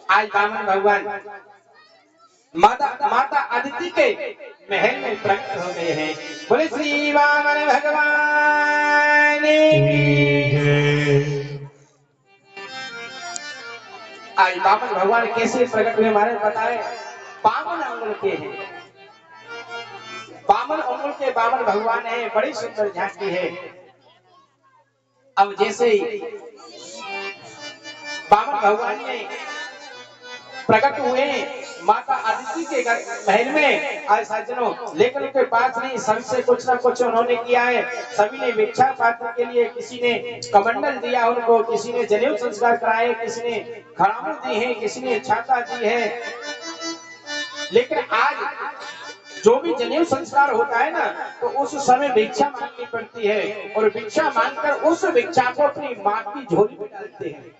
आज बामन भगवान माता माता अदिति के महल में प्रकट हो गए हैं। बोले श्री वामन भगवान की। आज बामन भगवान कैसे प्रकट हुए हमारे बताए। बामन अंगुल के हैं, बामन अंगुल के बामन भगवान है। बड़ी सुंदर झांकी है। अब जैसे ही बामन भगवान ने प्रकट हुए माता अदिति के महल में, आज सज्जनों लेकिन उनके पास नहीं, सबसे कुछ ना कुछ उन्होंने किया है। सभी ने भिक्षा पात्र के लिए, किसी ने कमंडल दिया उनको, किसी ने जनेऊ संस्कार कराए, किसी ने खड़ामू दी है, किसी ने छाता दी है। लेकिन आज जो भी जनेऊ संस्कार होता है ना, तो उस समय भिक्षा मांगनी पड़ती है और भिक्षा मांगकर उस भिक्षा को अपनी माँ की झोली में डालते हैं।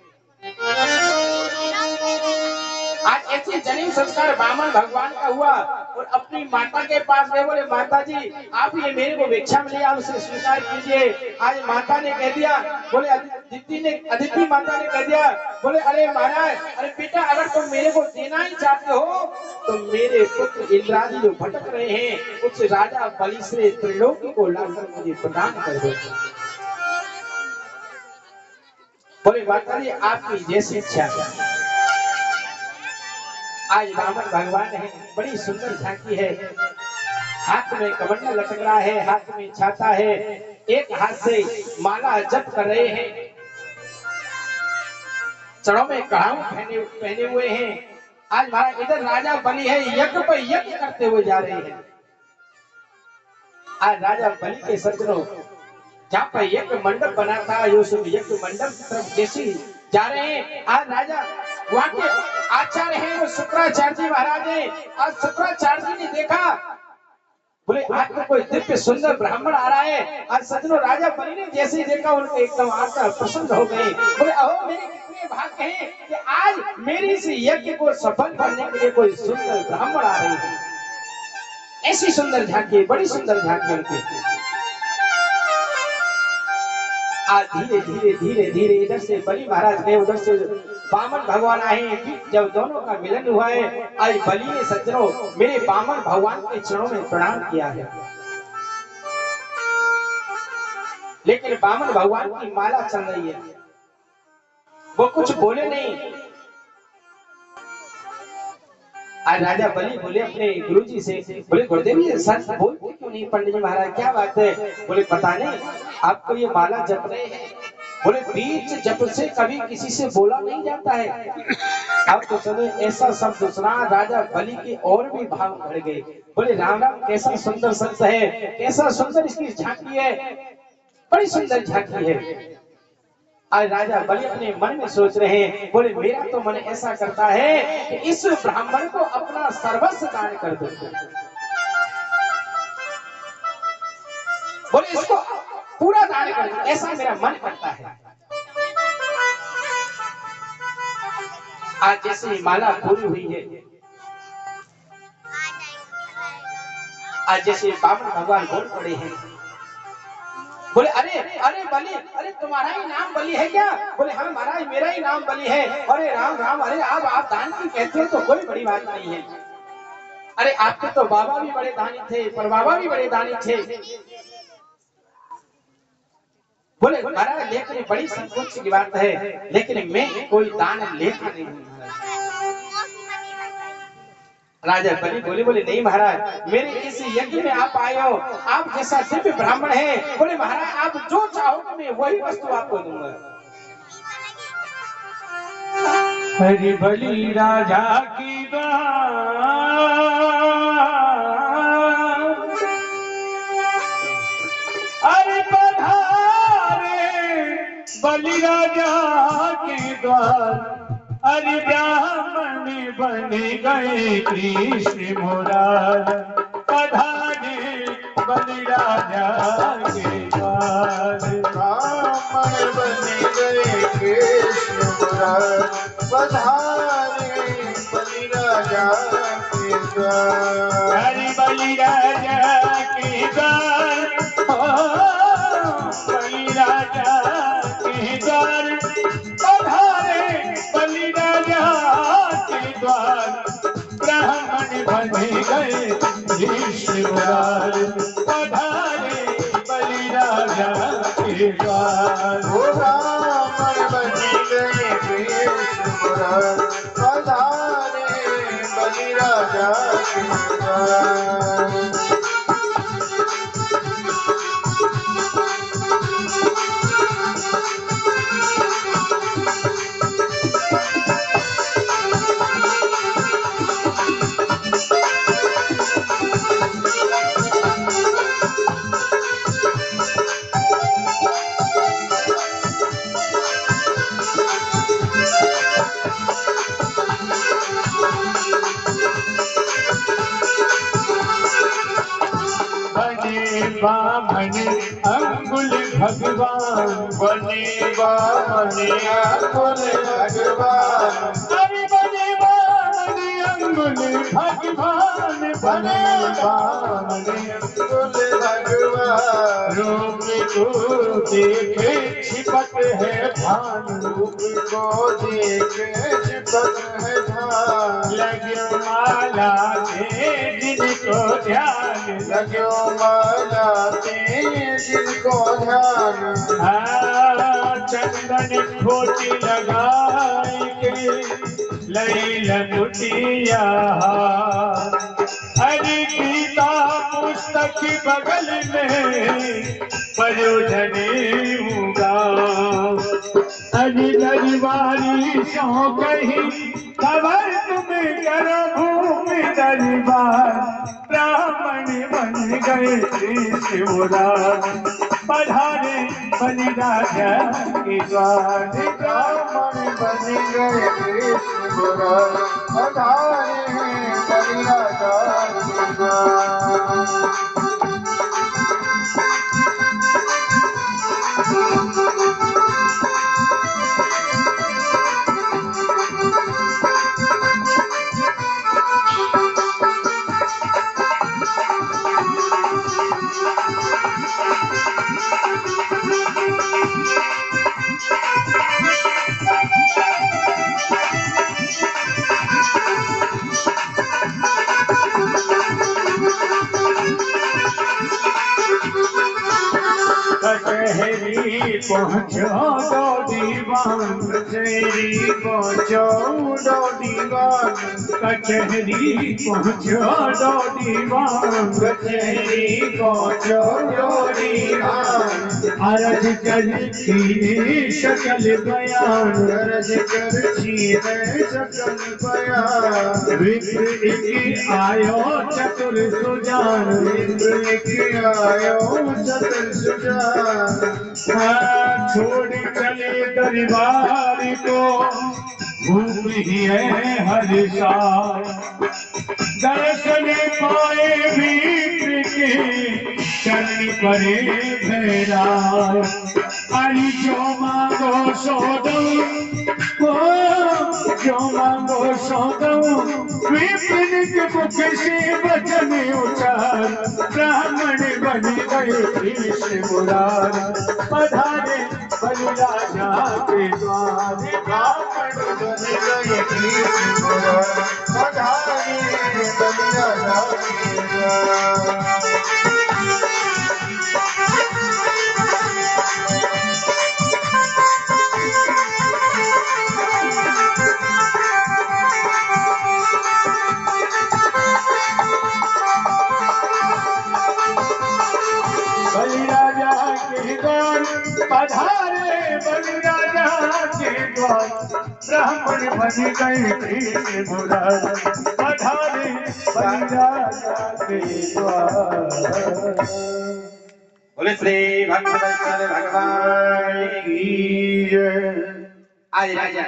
आज ऐसे जनेऊ संस्कार बामन भगवान का हुआ और अपनी माता के पास गए। बोले माता जी आप ये मेरे को भिक्षा मिली, आप उसे स्वीकार कीजिए। आज माता ने कह दिया, बोले अदिति माता ने कह दिया, बोले अरे महाराज, अरे बेटा अगर तुम मेरे को देना ही चाहते हो तो मेरे पुत्र इंद्रादी जो भटक रहे हैं उस राजा बलि से त्रिलोकी को लाकर मुझे प्रदान कर दो। बोले माता जी आपकी जैसी इच्छा। आज बामन भगवान है, बड़ी सुंदर झांकी है। हाथ में कमंडल लटक रहा है, हाथ में छाता है, एक हाथ से माला जप कर रहे हैं, चढ़ों में कड़ाऊ पहने हुए हैं। आज महाराज इधर राजा बलि है, यज्ञ पर यज्ञ करते हुए जा रहे हैं। आज राजा बलि के सज्जनों जहाँ पर यज्ञ मंडप बना था, यज्ञ मंडप की तरफ जैसे जा रहे हैं, आज राजा वहां के आचार्य हैं वो शुक्राचार्य जी महाराज हैं। आज शुक्राचार्य जी ने देखा, बोले आज तो कोई दिव्य सुंदर ब्राह्मण आ रहा है। आज सज्जनों राजा बलि ने जैसे ही देखा उनके एकदम आकर प्रसन्न हो गए। बोले अहो मेरे कितने भाग्य हैं कि आज मेरी इस यज्ञ को सफल करने के लिए कोई सुंदर ब्राह्मण आ रहे हैं। ऐसी सुंदर झांकी, बड़ी सुंदर झांकी उनकी। आज धीरे धीरे धीरे धीरे इधर से बलि महाराज गए, उधर से बामन भगवान आए। जब दोनों का मिलन हुआ है, आज बलि ने सज्जनों मेरे बामन भगवान के चरणों में प्रणाम किया है। लेकिन बामन भगवान की माला चल रही है, वो कुछ बोले नहीं। आज राजा बलि बोले अपने गुरुजी से, बोले गुरुदेव जी सच बोलते क्यों नहीं पंडित जी महाराज, क्या बात है? बोले पता नहीं, आपको ये माला जप रहे हैं। बोले बीच जप से कभी किसी से बोला नहीं जाता है। अब तो चलो ऐसा शब्द सुना, राजा बलि के और भी भाव भर गए। बोले राम राम, कैसा सुंदर संत है, कैसा सुंदर इसकी झांकी है, बड़ी सुंदर झांकी है। आज राजा बलि अपने मन में सोच रहे हैं, बोले मेरा तो मन ऐसा करता है कि इस ब्राह्मण को अपना सर्वस्व दान कर दो। बोले इसको पूरा दान कर दो, ऐसा मेरा मन करता है। आज जैसे माला पूरी हुई है, आज जैसे बामन भगवान बोल पड़े हैं। बोले अरे अरे बलि, अरे तुम्हारा ही नाम बलि है क्या? बोले हाँ महाराज मेरा ही नाम बलि है। अरे राम राम, अरे आप दान की कहते हो तो कोई बड़ी बात नहीं है। अरे आपके तो बाबा भी बड़े दानी थे, परबाबा भी बड़े दानी थे। बोले महाराज लेकिन बड़ी संकोच की बात है, लेकिन मैं कोई दान लेता नहीं हूँ। राजा बलि बोले, बोले नहीं महाराज, मेरे इस यज्ञ में आप आए हो, आप जैसा दिव्य ब्राह्मण है। बोले महाराज आप जो चाहोगे मैं वही वस्तु आपको दूंगा। हरि बलि राजा की अरे पधारे बलि राजा के द्वार, अरे ब्राह्मण बन गए कृष्ण मुरार। पधारे बलि राजा के द्वार, ब्राह्मण बन गए कृष्ण मुरार। पधारे बलि राजा के द्वार, हरि बलि राजा के द्वार, बलि राजा के द्वार। पधारे बलि राजा मुरारी पधारे बलि राजा के द्वार। वो ब्राह्मण बन गए कृष्ण मुरारी पधारे बलि राजा के द्वार। बामन अंगुल भगवान बने बामन अंगुल भगवान। अरे बने बामन अंगुल भगवान बने बामन अंगुल भगवान। रूप को देखे छिपक है भान। रूप को देखे छिपक है भान। लग्यो माला के जिनको ध्यान। लग्यो माला ते जिनको ध्यान। चंदन खोटी लगाएंगे लई लकुटिया। हरि गीता पुस्तक बगल में परोधने होगा। हरि दरबारी सो कहीं खबर तुम्हें करो भूमि दरबार। ब्राह्मण बन गए शिवराज पधारे बलि राजा के द्वार। ब्राह्मण बन गए कृष्ण मुरारी पधारे बलि राजा के द्वार। कचहरी पहुँचो दो दीवान। कचहरी पहुँचो दो दीवान। कचहरी पहुँचो दो दीवान। कचहरी पहुँचो दो दीवान। अर्ज कर छीने शकल बयान। अर्ज कर छीने सकल बयान। विप्र एक आयो चतुर सुजान। विप्र एक आयो चतुर सुजान। छोड़ चले दरबार को भूख ही है हर साल। दर्शन पाए विप्र के चरण परे भैराज। हरि जो मांगो सो दूं, जो मांगो सो दूं। विपिन के मुख से वचन उचार। ब्राह्मण बन गए कृष्ण मुरारी पधारे बलि राजा के द्वार। ब्राह्मण बन गए कृष्ण मुरारी पधारे बलि राजा के द्वार। बलि राजा के द्वार पधारे बलि राजा के द्वार। ब्राह्मण बन गए कृष्ण मुरारी पधारे बलि राजा के द्वार। बोले श्री भक्तवत्सल भगवान की जय। आज राजा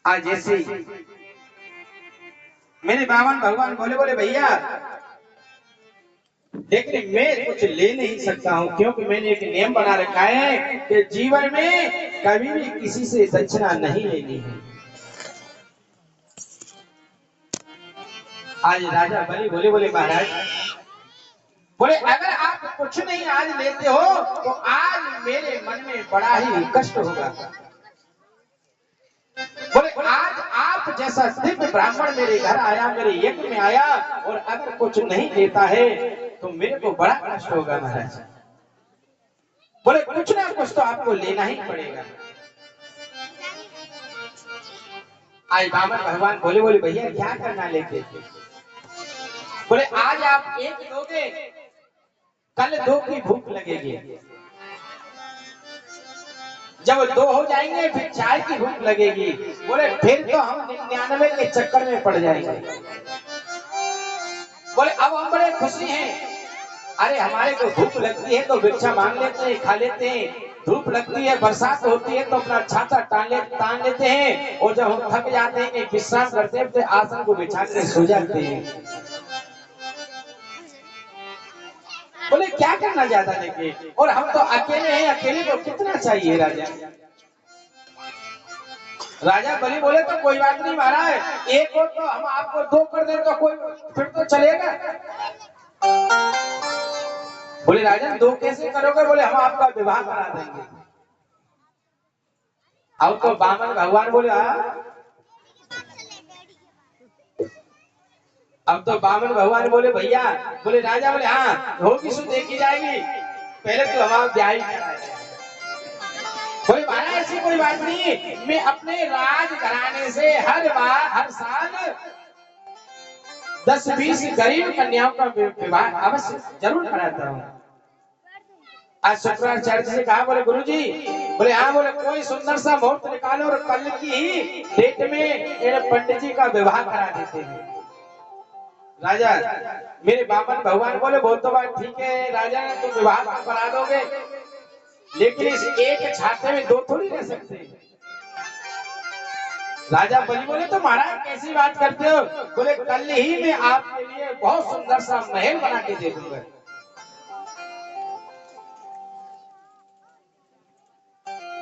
आज जैसे मेरे बावन भगवान बोले बोले भैया लेकिन मैं कुछ ले नहीं सकता हूँ क्योंकि मैंने एक नियम बना रखा है कि जीवन में कभी भी किसी से दक्षिणा नहीं लेनी है। आज राजा बलि बोले बोले महाराज बोले अगर आप कुछ नहीं आज लेते हो तो आज मेरे मन में बड़ा ही कष्ट होगा। बोले आज आप जैसा दिव्य ब्राह्मण मेरे घर आया, मेरे यज्ञ में आया और अगर कुछ नहीं लेता है तो मेरे को बड़ा कष्ट होगा महाराज। बोले कुछ ना कुछ तो आपको लेना ही पड़ेगा। आज बामन भगवान बोले बोले भैया क्या करना लेके? बोले आज आप एक दोगे, कल दो की भूख लगेगी, जब दो हो जाएंगे फिर चार की भूख लगेगी। बोले फिर तो हम 99 के चक्कर में पड़ जाएंगे। बोले अब हम बड़े खुशी हैं, अरे हमारे को भूख लगती है तो भिक्षा मांग लेते हैं, खा लेते हैं। धूप लगती है, बरसात होती है तो अपना छाता तान लेते हैं और जब हम थक जाते हैं विश्राम करते हैं तो आसन को बिछा कर सो जाते हैं। बोले क्या करना ज्यादा लेके, और हम तो अकेले हैं, अकेले को कितना चाहिए राजा? राजा बलि बोले तो कोई बात नहीं महाराज, एक हो तो हम आपको दो कर दे तो कोई फिर तो चलेगा। बोले राजन दो कैसे करोगे? बोले हम आपका विवाह करा देंगे। अब तो बामन भगवान बोले अब तो बामन भगवान बोले भैया, बोले राजा बोले हाँ होगी सो देखी जाएगी, पहले तो हमारा ब्याह ही कराएंगे। बोले महाराज ऐसी कोई बात नहीं, मैं अपने राज घराने से हर साल 10-20 गरीब कन्याओं का विवाह अवश्य जरूर कराता हूँ। आज शुक्राचार्य से कहा, बोले गुरुजी, बोले हाँ, बोले कोई सुंदर सा मुहूर्त निकालो और कल की ही डेट में पंडित जी का विवाह करा देते हैं। राजा मेरे बामन भगवान बोले वो तो बात ठीक है राजा, तुम विवाह करा दोगे, लेकिन इस एक छाते में दो थोड़ी रह सकते। राजा बलि बोले तो महाराज कैसी बात करते हो? बोले कल ही मैं आपके लिए बहुत सुंदर सा महल बना के दे दूंगा।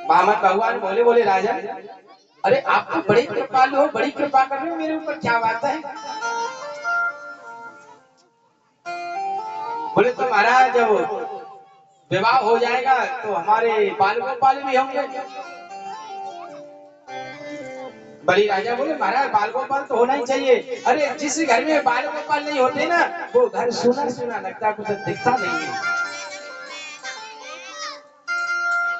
बामन भगवान बोले बोले राजा, अरे आप तो बड़े कृपालु हो, बड़ी कृपा कर रहे हो मेरे ऊपर, क्या बात है? बोले तो महाराज जब विवाह हो जाएगा तो हमारे बाल गोपाल भी होंगे। बलि राजा बोले महाराज बाल गोपाल तो होना ही चाहिए। अरे जिस घर में बाल गोपाल नहीं होते ना वो घर सुना सुना लगता, कुछ दिखता नहीं है।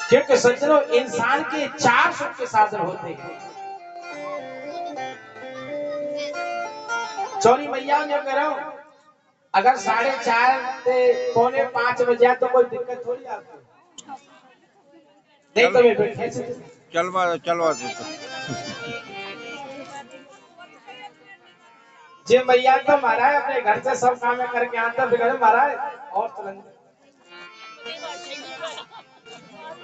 क्योंकि सज्जनों इंसान के 4 सुख के साधन होते हैं। चौरी मैया जो कह रहा हूं, अगर 4:30 से 4:45 बजे तो कोई दिक्कत थोड़ी आपको नहीं, तो मैं कैसे चलवा दे जी मैया तो महाराज अपने घर से सब काम करके आता, फिर महाराज और तुरंत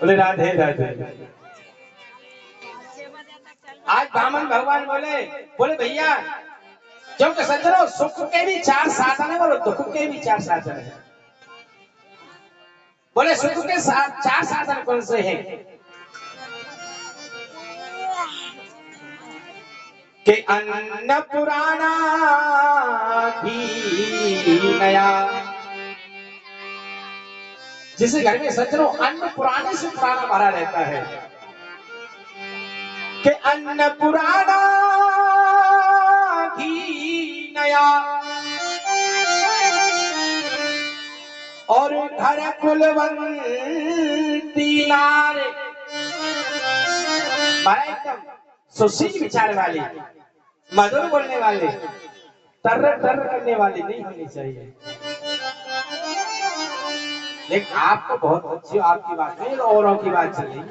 बोले राधे राधे। आज बामन भगवान बोले बोले भैया, क्योंकि सज्जनों सुख के भी 4 साधन है और दुख के भी 4 साधन है। बोले सुख के 4 साधन कौन से हैं? कि अन्न पुराना भी नया, जिस घर में सज्जनों अन्न पुराने से पुराना भरा रहता है, कि अन्न पुराना घी नया और घर कुलवंती नारे। एकदम सुशील विचार वाली, मधुर बोलने वाले, टर्र टर्र करने वाली नहीं होनी चाहिए। लेकिन आप तो बहुत अच्छी, आपकी बात नहीं, औरों की बात चल रही।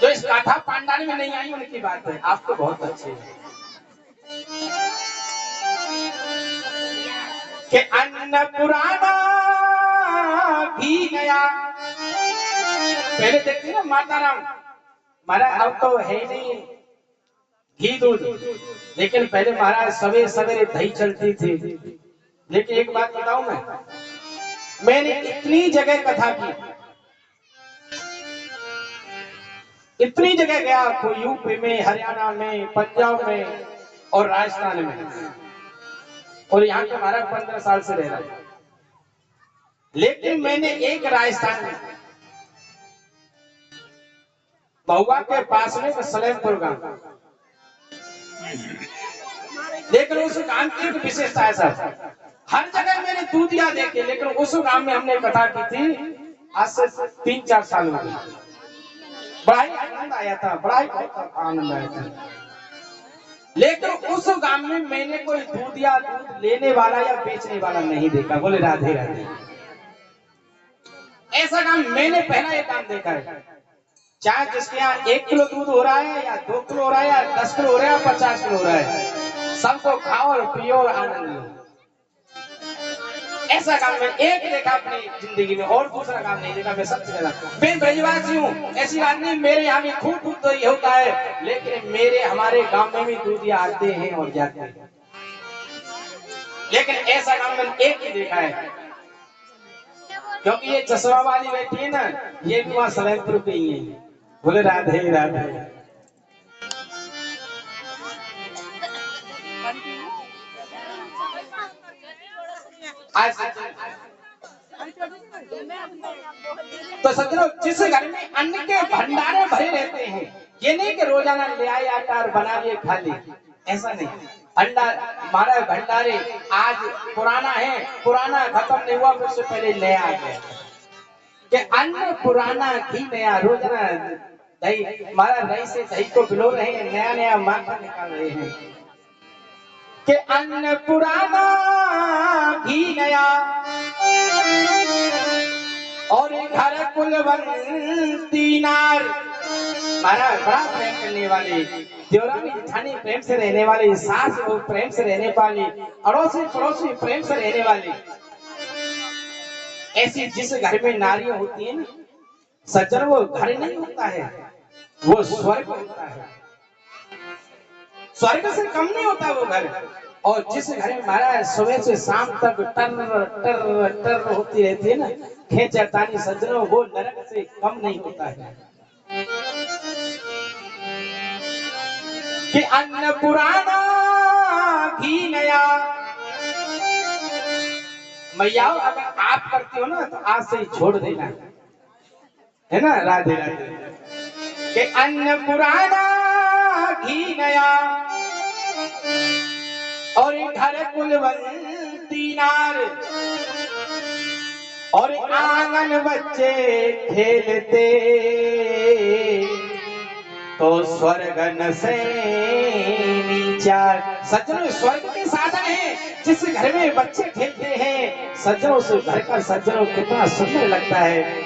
जो इस गाथा पांडाली में नहीं आई उनकी बात है, आप तो बहुत अच्छे हैं। कि अन्न पुराना घी नया, पहले देखते ना माता राम महाराज, अब तो है नहीं घी दूध, लेकिन पहले महाराज सवेरे सवेरे दही चलती थी। लेकिन एक बात बताऊं मैंने इतनी जगह कथा की, इतनी जगह गया, कोई यूपी में, हरियाणा में, पंजाब में और राजस्थान में, और यहाँ पे हमारा 15 साल से रह रहा है। लेकिन मैंने एक राजस्थान में महुआ के पास में सलेमपुर गांव, लेकिन उस गांव की एक विशेषता है सर, हर जगह मैंने दूधिया देखे, लेकिन उस गांव में हमने कथा की थी आज से 3-4 साल हो गए। बड़ा ही आनंद आया था, बड़ा ही आनंद आया था। लेकिन उस गांव में मैंने कोई दूधिया दूध लेने वाला या बेचने वाला नहीं देखा। बोले राधे राधे। ऐसा काम मैंने पहला एक काम देखा है, चाहे जिसके यहाँ 1 किलो दूध हो रहा है या 2 किलो हो रहा है या 10 किलो हो रहा है या 50 किलो हो रहा है, सबको खाओ और पियो और आनंद लो। ऐसा काम मैंने एक देखा अपनी जिंदगी में, और दूसरा काम नहीं देखा। मैं सबसे ज्यादा मैं ब्रजवासी हूँ, ऐसी बात नहीं, मेरे यहाँ भी खूब दूध तो ये होता है, लेकिन मेरे हमारे गांव में भी दूधिया आते हैं और जाते हैं। लेकिन ऐसा काम मैंने एक ही देखा है, क्योंकि ये जसवा वाली बैठी है ना, ये भी वहां सलेमपुर पे ही है। बोले राधे राधे। आज तो सज्जनों, जिस घर में अन्न के भंडारे भरे रहते हैं, ये नहीं कि रोजाना ले आए आटा और बना लिए खा लिए, ऐसा नहीं। अंडा हमारा भंडारे आज पुराना है, पुराना खत्म नहीं हुआ, उससे पहले नया आ गया। कि अन्न पुराना घी नया, रोजाना दही, हमारा दही से दही को भिगो रहे हैं, नया नया माखन निकाल रहे हैं। कि अन्न पुराना घी नया और घर कुलवंती नार। महाराज बड़ा प्रेम करने वाले, देवरानी जेठानी प्रेम से रहने वाले, सास और प्रेम से रहने वाली, अड़ोसी पड़ोसी प्रेम से रहने वाली, ऐसी जिस घर में नारियां होती है ना सज्जन, वो घर नहीं होता है, वो स्वर्ग होता है। स्वर्ग से कम नहीं होता वो घर। और जिस घर में महाराज सुबह से शाम तक टर टर टर होती रहती है ना खेचतानी सज्जनों, वो नरक से कम नहीं होता है। कि अन्न पुराना घी नया। मैया अगर आप करती हो ना तो आज से ही छोड़ देना, है ना। राधे राधे। कि अन्न पुराना घी नया और घर कुलवंती नार और आंगन बच्चे खेलते तो स्वर्ग न से नीचार। सज्जनों, स्वर्ग के साधन है, जिस घर में बच्चे खेलते हैं सज्जनों, से घर का सज्जनों कितना सुंदर लगता है।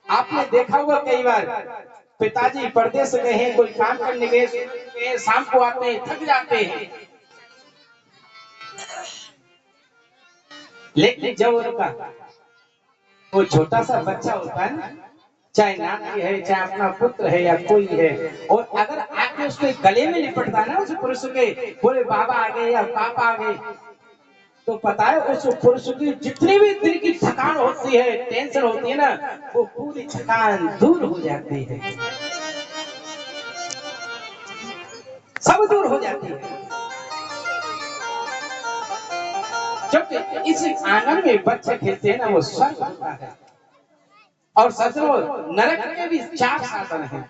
आपने देखा होगा कई बार पिताजी परदेश गए हैं, कोई काम करने गए, शाम को आते हैं, थक जाते हैं, लेकिन जब उनका वो छोटा सा बच्चा होता है ना, चाहे नाती है, चाहे अपना पुत्र है या कोई है, और अगर आके उसके गले में लिपटता है ना उस पुरुष के, बोले बाबा आ गए या पापा आ गए, तो पता है उस पुरुष की जितनी भी दिल की थकान होती है, टेंशन होती है ना, वो पूरी थकान दूर हो जाती है, सब दूर हो जाती है। जब इस आंगन में बच्चे खेलते हैं ना, वो स्वर्ग होता है। और सज्जनों, नरक के भी 4 साधन हैं।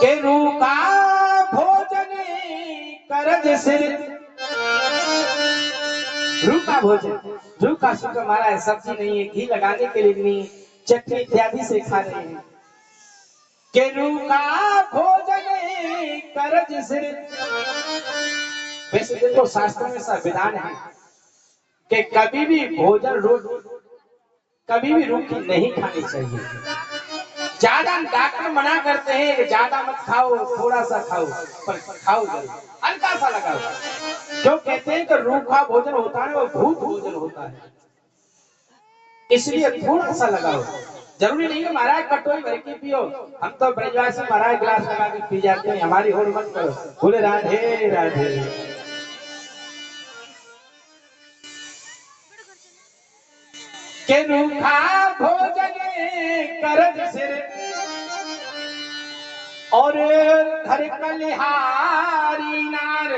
के रूखा भोजन करज सिर। रूखा भोजन, रूखा शुद्ध हमारा है, सब्जी नहीं है, घी लगाने के लिए नहीं, चटनी इत्यादि से खा रहे हैं। के रूखा भोजन करज सिर। वैसे देखो शास्त्रों में संविधान है कि कभी भी भोजन कभी भी रूखी नहीं खानी चाहिए। ज्यादा डॉक्टर मना करते हैं कि ज्यादा मत खाओ, थोड़ा सा खाओ, पर खाओ जरूर, हल्का सा लगाओ। क्यों कहते हैं कि रूखा भोजन होता है वो भूत भोजन होता है, इसलिए थोड़ा सा लगाओ। जरूरी नहीं है महाराज कटोरी भर के पियो, हम तो ब्रजवासी महाराज गिलास लगा के पी जाते हैं, हमारी होड़ मत करो। बोले राधे राधे। के रूखा भोजन करज सिर और घर कलिहारी नार।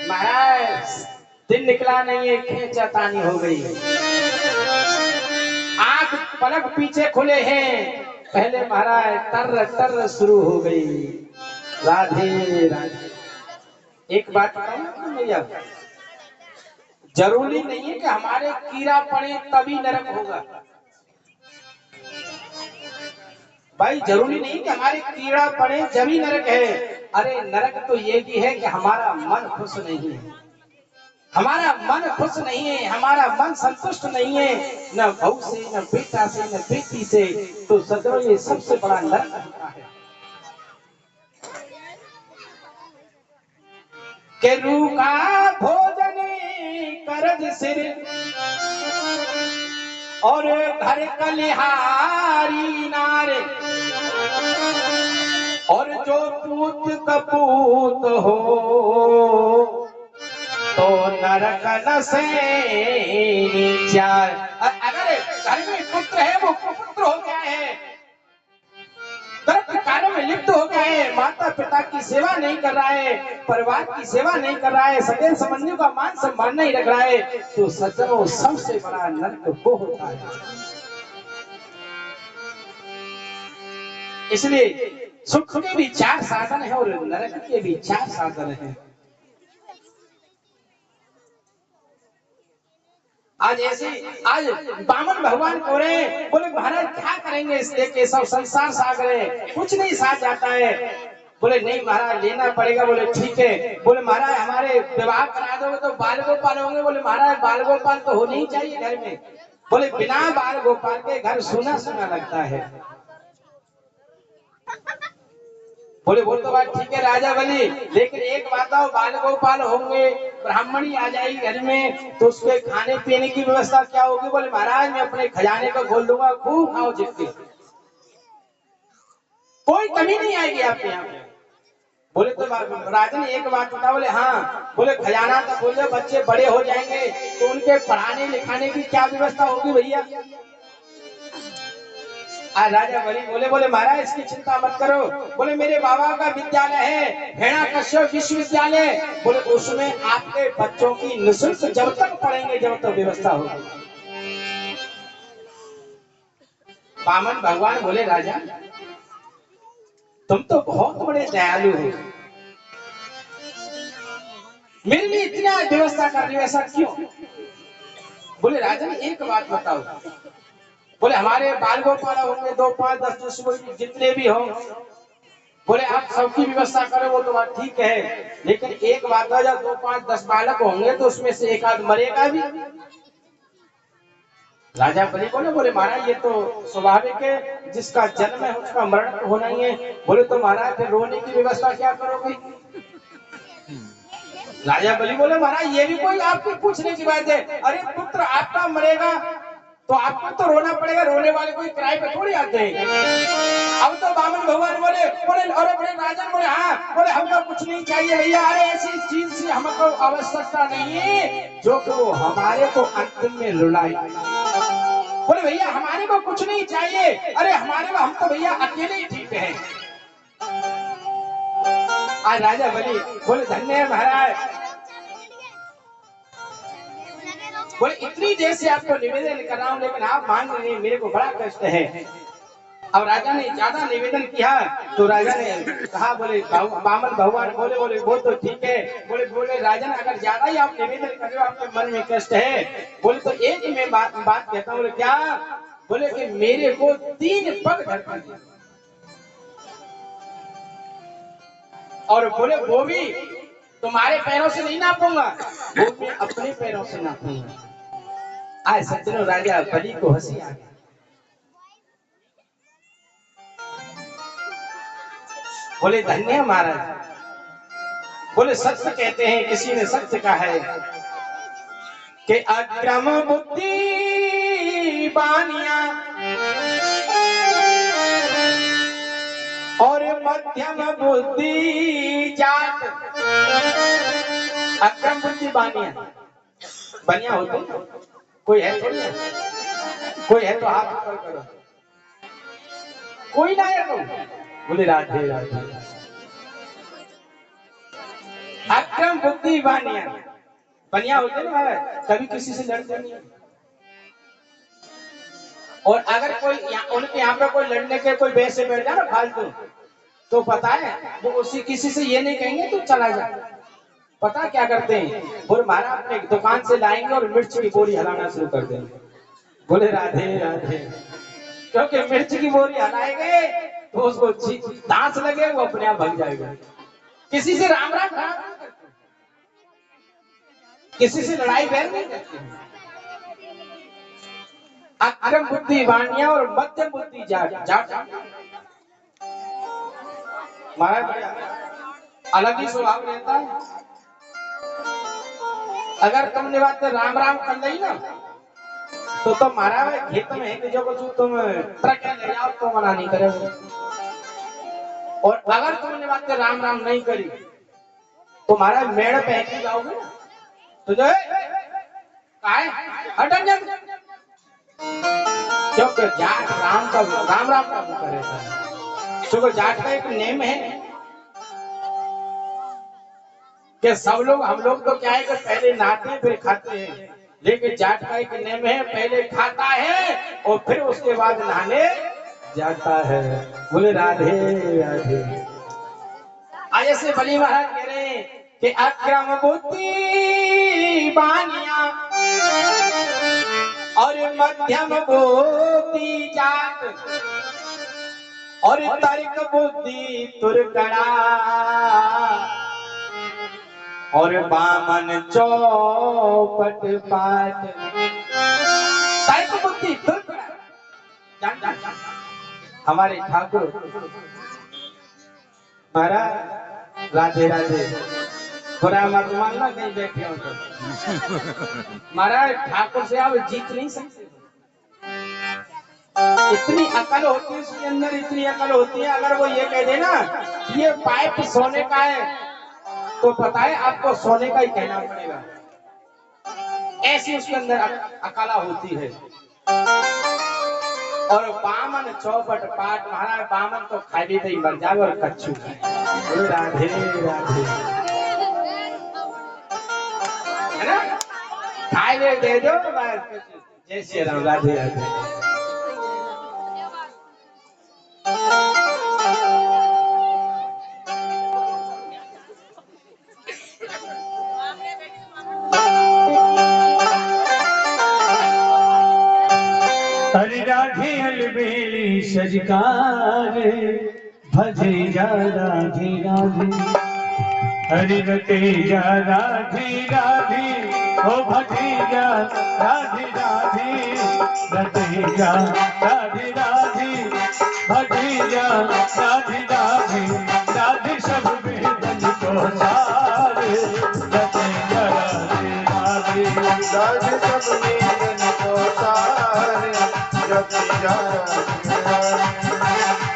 महाराज दिन निकला नहीं है, खेचातानी हो गई। आंख पलक पीछे खुले हैं, पहले महाराज टर टर शुरू हो गई। राधे राधे। एक बात बताऊं भैया, जरूरी नहीं है कि हमारे कीड़ा पड़े तभी नरक होगा। भाई जरूरी नहीं कि हमारे कीड़ा पड़े जभी नरक है। अरे नरक तो ये भी है कि हमारा मन खुश नहीं है, हमारा मन खुश नहीं है, हमारा मन संतुष्ट नहीं है, न बहू से, न बेटा से, न बेटी से, तो सदैव ये सबसे बड़ा नरक होता है। के रूखा भोजन करज सिर और घर कलिहारी नारे। और जो पूत कपूत हो तो नरक न से नीचा। अगर घर में पुत्र है वो कुपुत्र हो गया है, गलत कार्यों में लिप्त हो गया है, माता पिता की सेवा नहीं कर रहा है, परिवार की सेवा नहीं कर रहा है, सगे संबंधियों का मान सम्मान नहीं रख रहा है, तो सज्जनों सबसे बड़ा नरक वो होता है। इसलिए सुख के भी 4 साधन है और नरक के भी 4 साधन है। आज ऐसे आज बामन भगवान को रहे, बोले महाराज क्या करेंगे इसलिए के सब संसार सागर है, कुछ नहीं साथ जाता है। बोले नहीं महाराज लेना पड़ेगा। बोले ठीक है। बोले महाराज हमारे विवाह करा दोगे तो बाल गोपाल होंगे। बोले महाराज बाल गोपाल तो होने ही चाहिए घर में। बोले बिना बाल गोपाल के घर सुना सुना लगता है। बोले वो तो बात ठीक है राजा बलि, लेकिन एक बात आओ, बाल गोपाल होंगे, ब्राह्मणी आ जाएगी घर में तो उसके खाने पीने की व्यवस्था क्या होगी। बोले महाराज मैं अपने खजाने को खोल दूंगा, खूब खाओ जितनी, कोई कमी नहीं आएगी आपके यहाँ पे। बोले तो राजा ने एक बात बताओ। बोले हाँ। बोले खजाना तो बोले बच्चे बड़े हो जाएंगे तो उनके पढ़ाने लिखाने की क्या व्यवस्था होगी भैया। राजा बलि बोले महाराज इसकी चिंता मत करो। बोले मेरे बाबा का विद्यालय है हेणा कश्यप विश्वविद्यालय, बोले उसमें आपके बच्चों की निःशुल्क जब तक पढ़ेंगे जब तक व्यवस्था होगी। बामन भगवान बोले राजा तुम तो बहुत बड़े दयालु हो, मेरे लिए इतना व्यवस्था कर रही हो, ऐसा क्यों। बोले राजन एक बात बताओ। बोले हमारे बाल गोपाल होंगे 2 5 10 10 जितने भी हो, बोले आप सबकी व्यवस्था करो वो तो बात ठीक है, लेकिन एक बात है जब 2 5 10 बालक होंगे तो उसमें से एक आध मरेगा भी। राजा बलि बोले महाराज ये तो स्वाभाविक है, जिसका जन्म है उसका मरण तो होना ही है। बोले तो महाराज फिर रोने की व्यवस्था क्या करोगे। राजा बलि बोले महाराज ये भी कोई आपको पूछने की बात है। अरे पुत्र आपका मरेगा तो आपको तो रोना पड़ेगा, रोने वाले कोई किराए पे थोड़ी आते हैं। अब तो बामन भगवान बोले अरे बड़े राजन बोले हाँ। बोले हमको कुछ नहीं चाहिए भैया, अरे ऐसी चीज से हमको आवश्यकता नहीं है जो कि वो हमारे को अंतिम में रुलाए। बोले भैया हमारे को कुछ नहीं चाहिए, अरे हमारे को हम तो भैया अकेले ही ठीक है। आज राजा बलि बोले धन्य है महाराज। बोले इतनी देर से आपको निवेदन कर रहा हूं लेकिन आप मान नहीं, मेरे को बड़ा कष्ट है। अब राजा ने ज्यादा निवेदन किया तो राजा ने कहा बोले बामन भगवान बोले वो तो ठीक है। बोले राजन अगर ज्यादा ही आप निवेदन कर रहे हो, आपके मन में कष्ट है, बोले तो एक ही मैं बात कहता हूँ। बोले क्या। बोले कि मेरे को 3 पग धरकर दिया, और बोले वो भी तुम्हारे पैरों से नहीं नापूंगा, वो मैं अपने पैरों से नापूंगा। आए सज्जनों राजा बलि को हंसी आ गई। बोले धन्य महाराज। बोले सत्य कहते हैं, किसी ने सत्य कहा है कि अक्रम बुद्धि बानिया और मध्यम बुद्धि जात। अक्रम बुद्धि बानिया बनिया होते कोई है थोड़ी है, कोई है तो हाथ ऊपर करो, कोई ना है तो बोले राधे राधे। अक्रम बुद्धि बानिया, बनिया होते ना महाराज, कभी किसी से लड़ते नहीं। और अगर कोई उनके यहाँ पे कोई लड़ने के कोई बहस से बैठ जाए ना फालतू, तो पता है वो उसी किसी से ये नहीं कहेंगे तू चला जा। पता क्या करते हैं, बोले मारा अपने दुकान से लाएंगे और मिर्च की बोरी हलाना शुरू कर देंगे। बोले राधे राधे। क्योंकि मिर्च की बोरी हलाएंगे तो उसको दांत लगे, वो अपने आप भाग जाएगा। किसी से राम राम राम नहीं करते, किसी से लड़ाई बैर नहीं करते। अक्रम बुद्धि वाणिया और मध्यम बुद्धि जाट जाट महाराज अलग ही स्वभाव रहता है। अगर तुमने बात राम राम कर ली ना तो महाराज खेत में है कि जो कुछ तुम ट्रक ले जाओ तो मना नहीं करेगा। और अगर तुमने बात राम राम नहीं करी तो महाराज मेड़ पहन जाओगे ना तो जो है हटन क्योंकि जाट राम राम का करेगा। क्योंकि जाट का एक नेम है कि सब लोग हम लोग तो क्या है कि पहले नहाते हैं फिर खाते हैं, लेकिन जाट का एक नेम है पहले खाता है और फिर उसके बाद नहाने जाता है। बोले राधे राधे। आज ऐसे बली महाराज कह रहे हैं कि अक्रम बुद्धि बानिया और मध्यम बुद्धि जाट और तर्क बुद्धि तुरकड़ा और बामन चौपट पाट। तर्क बुद्धि तुरकड़ा जान जान जान हमारे ठाकुर महाराज राधे राधे। बुरा मत मानना कहीं बैठे हो तो। महाराज ठाकुर से आप जीत नहीं सकते। इतनी अकल होती है उसके अंदर, इतनी अकल होती है। अगर वो ये कह दे ना ये पाइप सोने का है तो पता है आपको सोने का ही कहना पड़ेगा। ऐसी उसके अंदर अकला होती है। और बामन चौपट पाट, महाराज बामन तो खाली तो ही मर जाए और कच्चू खाए। राधे राधे है ना, खाए दे दो जय श्री राम। राधे राधे। हरि राधे अलबेली सजकार भजे जा राधे राधे। हरि रते जा राधे राधे ओ भजे जा राधे राधे। रते जा राधे राधे भजे जा राधे राधे। राधे सब वेदन को सारे रते जा राधे राधे। राधे सब वेदन को सारे रते जा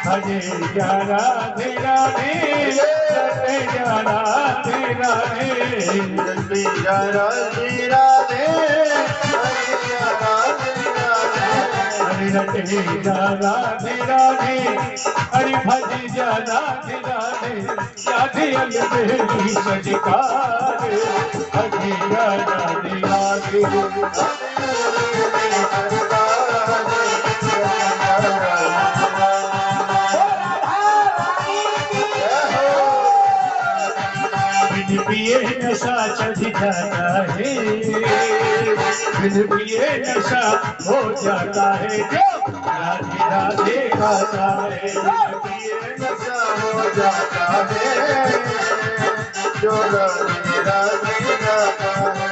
भजे जा राधे राधे। रते जा राधे राधे। रते जा राधे राधे। हरि रते जा राधे राधे। हरि भजे जा राधे राधे। राधे अलबेली सजकार भजे जा राधे राधे। बिन पिए नशा चढ़ जाता है। बिन पिए नशा हो जाता है जो राधे राधे गाता है। बिन पिए नशा हो जाता है जो राधे राधे गाता है।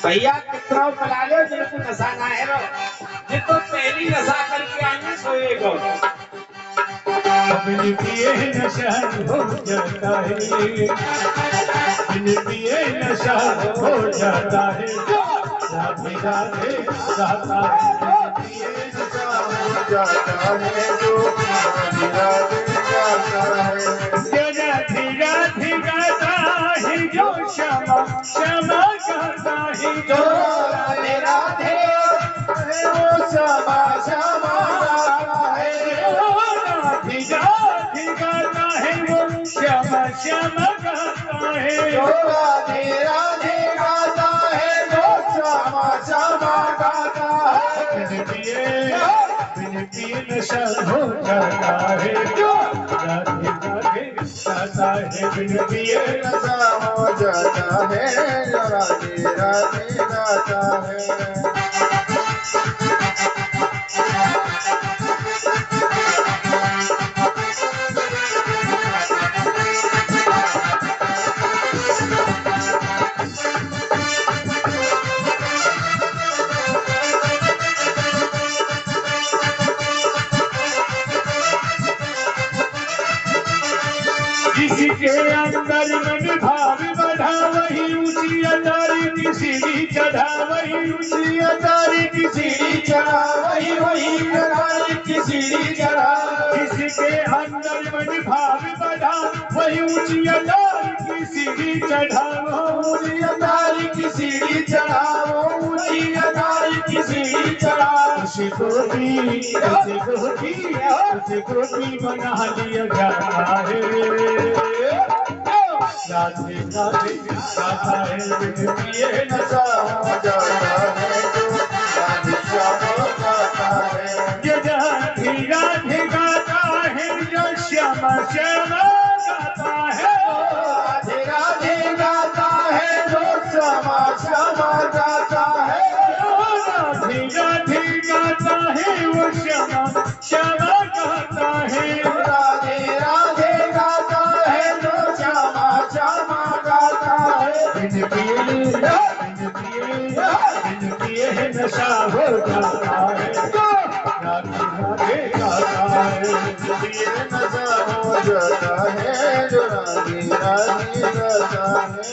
भैया कितना पला लो जिनको नशा ना है रो, जिनको पहली नशा करके आएंगे सोएगा। बिन पिए नशा हो जाता है। बिन पिए नशा हो जाता है जो राधे राधे गाता है। बिन पिए नशा हो जाता है जो राधे राधे गाता है। जो राधे राधे गाता है जो श्यामा श्यामा गाता है जो जो राधे राधे वो श्यामा श्यामा राधे गाता है वो श्यामा श्यामा गाता है। जो राधे राधे गाता है जो श्यामा श्यामा गाता है। बिन पिए नशा हो जाता है जो राधे राधे गाता है। बिन पिए नशा हो जाता है जो राधे राधे गाता है। जिसके अंदर मन भाव बढ़ा वही ऊंची अटारी की सीढ़ी चढ़ा। वही ऊंची अटारी की सीढ़ी चढ़ा। वही अटारी की सीढ़ी चढ़ा। जिसके अंदर मन भाव बढ़ा वही ऊंची अटारी की सीढ़ी चढ़ा। ऊंची अटारी की सीढ़ी चढ़ा। वो ऊंची अटारी की सीढ़ी चढ़ा। उसी को भी बना लिया जाता है। राधे राधे गाता है। बिन पिए नशा हो जाता है जो राधे श्यामा गाता है। जो राधे राधे गाता है जो श्यामा श्यामा गाता है। राधे राधे गाता है जो श्यामा श्यामा गाता है। राधे राधे गाता है वो श्यामा श्यामा गाता है। राधे राधे गाता है जो श्यामा श्यामा गाता है। बिन पिए नशा हो जाता है। राधे राधे गाता है। पिए नशा हो जाता है जो राधे राधे गाता है।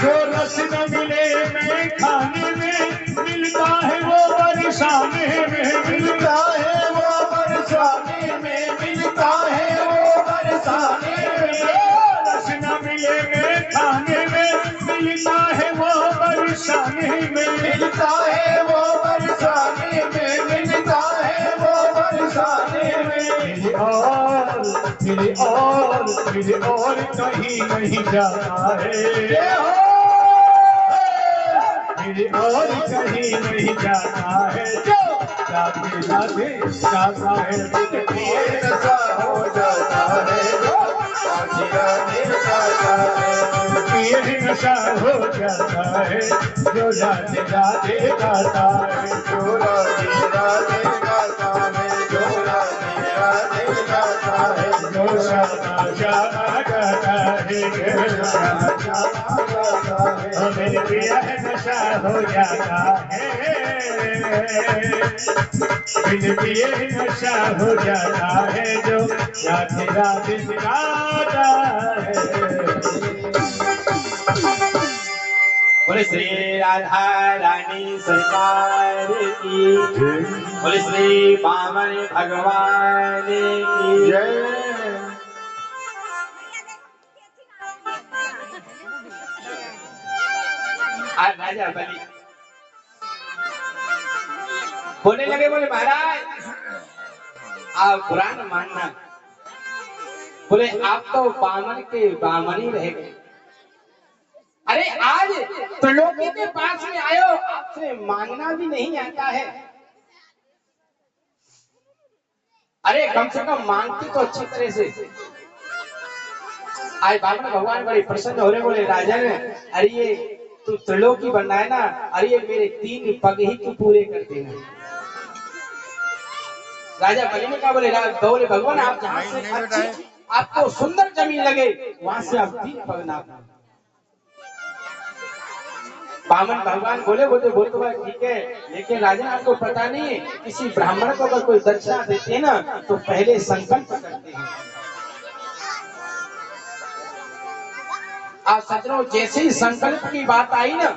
जो रस न मिले मैं खाने में मिलता है वो बरसाने में मिलता है वो बरसाने में मिलता है वो बरसाने में। रस न मिले मैं खाने में मिलता है वो बरसाने में। मिलता है वो बरसाने में मिलता है वो बरसाने में। मेरे और कहीं नहीं जाता है। मेरे और कहीं नहीं जाता है जो राधे राधे गाता है। बिन पिए नशा हो जाता है जो राधे राधे गाता है। पिए नशा हो जाता है जो राधे राधे गाता है। जो राधे राधे गाता है जो राधे राधे गाता है। जो श्यामा श्यामा गाता है। श्यामा श्यामा गाता है। मेरे पिया नशा हो जाता है। बिन पिए नशा हो जाता है जो राधे राधे गाता है। बोले श्री राधा रानी सरकार की। बोले श्री वामन भगवान की। जय। आज राजा बलि बोलने लगे, बोले महाराज आप पुराण मानना। बोले आप तो बामन के बामन ही रह गए। अरे आज त्रिलोकी के पास में आयो, आपसे मांगना भी नहीं आता है। अरे कम से कम मांगती तो अच्छी तरह से। आज बामन भगवान बड़े प्रसन्न हो रहे, बोले राजन अरे ये तू त्रिलोकी बनना है ना, अरे ये मेरे 3 पग ही तू पूरे कर देना। राजा बलि ने कहा, बोले भगवान आप जहाँ से आपको सुंदर जमीन लगे वहां से आप 3 पग नाप लो। बामन भगवान बोले तो भाई ठीक है, लेकिन राजन आपको पता नहीं है किसी ब्राह्मण को अगर कोई दक्षिणा देते हैं ना तो पहले संकल्प करते हैं। आप सज्जनों जैसे ही संकल्प की बात आई ना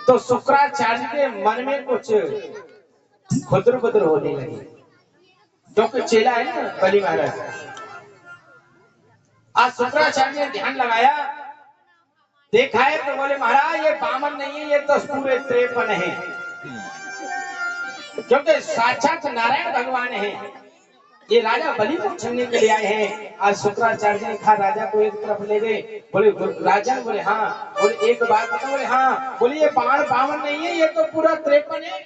तो शुक्राचार्य के मन में कुछ खुदर बुदर होने लगी, जो कि चेला है ना बलि महाराज। आज शुक्राचार्य ने ध्यान लगाया, देखा है तो बोले महाराज ये बामन नहीं है, ये तो पूरे 53 है, क्योंकि साक्षात नारायण भगवान है। ये राजा बलि को छीनने के लिए आए हैं। आज शुक्राचार्य ने कहा राजा को एक तरफ ले गए, बोले राजा, बोले हाँ, बोले एक बात बता, बोले हाँ, बोले ये बाण बामन नहीं है, ये तो पूरा 53 है,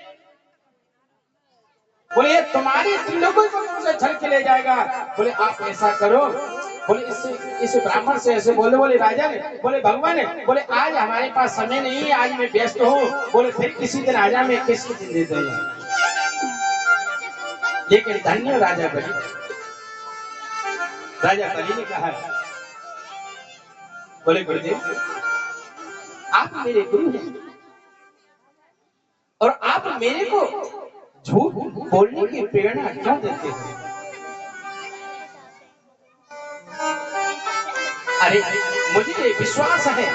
बोले ये तुम्हारी त्रिलोकी को से छल के ले जाएगा। बोले आप ऐसा करो, बोले इस ब्राह्मण से ऐसे बोले राजा ने, बोले भगवान ने, बोले आज हमारे पास समय नहीं है, आज मैं व्यस्त हूँ, बोले फिर किसी दिन राजा में किसी दिन दे दूंगा। लेकिन धन्य राजा बलि ने कहा, बोले गुरुदेव आप मेरे गुरु हैं और आप मेरे को झूठ बोलने की प्रेरणा क्यों देते हैं? अरे मुझे विश्वास है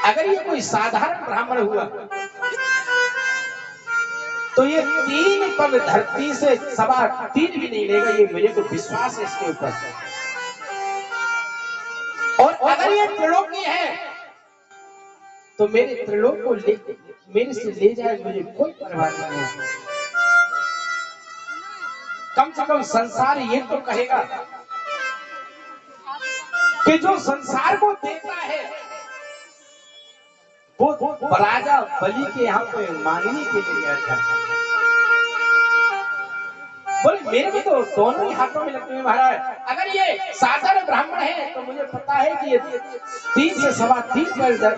अगर ये कोई साधारण ब्राह्मण हुआ तो ये 3 पग धरती से 3.25 भी नहीं लेगा, ये मेरे को विश्वास है इसके ऊपर। और अगर ये त्रिलोकी है तो मेरे त्रिलोक को मेरे से ले जाए, मुझे कोई परवाह नहीं है। कम से कम संसार ये तो कहेगा कि जो संसार को देता है वो राजा बलि के यहाँ पे मांगने के लिए गया था। बोले मेरे को तो दोनों ही हाथों में लगते हैं महाराज, अगर ये साधारण ब्राह्मण है तो मुझे पता है कि ये 3 से 3.25 पर